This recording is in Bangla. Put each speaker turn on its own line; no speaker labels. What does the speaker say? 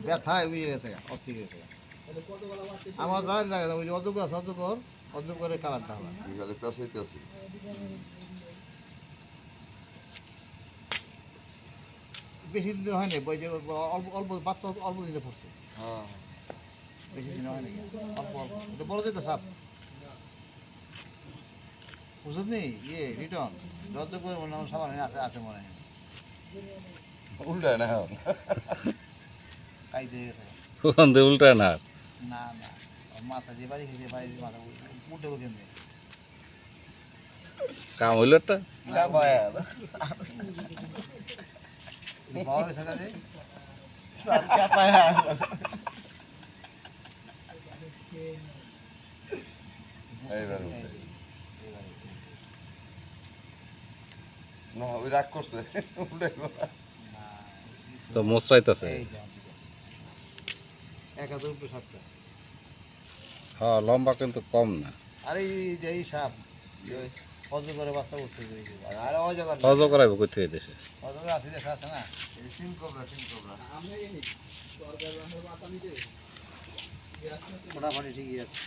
ব্যথায় উইয়ে গেছে অস্থির গেছে আমার গায়ে লাগে ওই যে অজগর আছে অজগরের কালারটা হবে বেশি দিন হয়নি ওই যে অল্প অল্প বাচ্চা অল্প দিনে পড়ছে বেশি দিন হয়নি অল্প অল্প এটা বড় যেতে সাপ বুঝলি নি ইয়ে রিটার্ন অজগর মনে হয় সবার আছে আছে মনে হয়
উল্টা না
কাই দিয়ে গেছে
উল্টা না
না না মাথা যে বাড়ি খেয়েছে বাড়ির মাথা উল্টে কেমনি
কাম হইল একটা
বাবা গেছে কাজে
না ওই রাগ করছে
তো মোচড়াইতেছে
একাদশ উল্টো সাপটা
হ্যাঁ লম্বা কিন্তু কম না
আরে এই সাপ অজগরের বাচ্চা উঠছে আরে অজগর
সহজ করাইব কই থেকে দেশে
অজগর আছে দেখা আছে না
সিং কোবরা
মোটামুটি ঠিকই আছে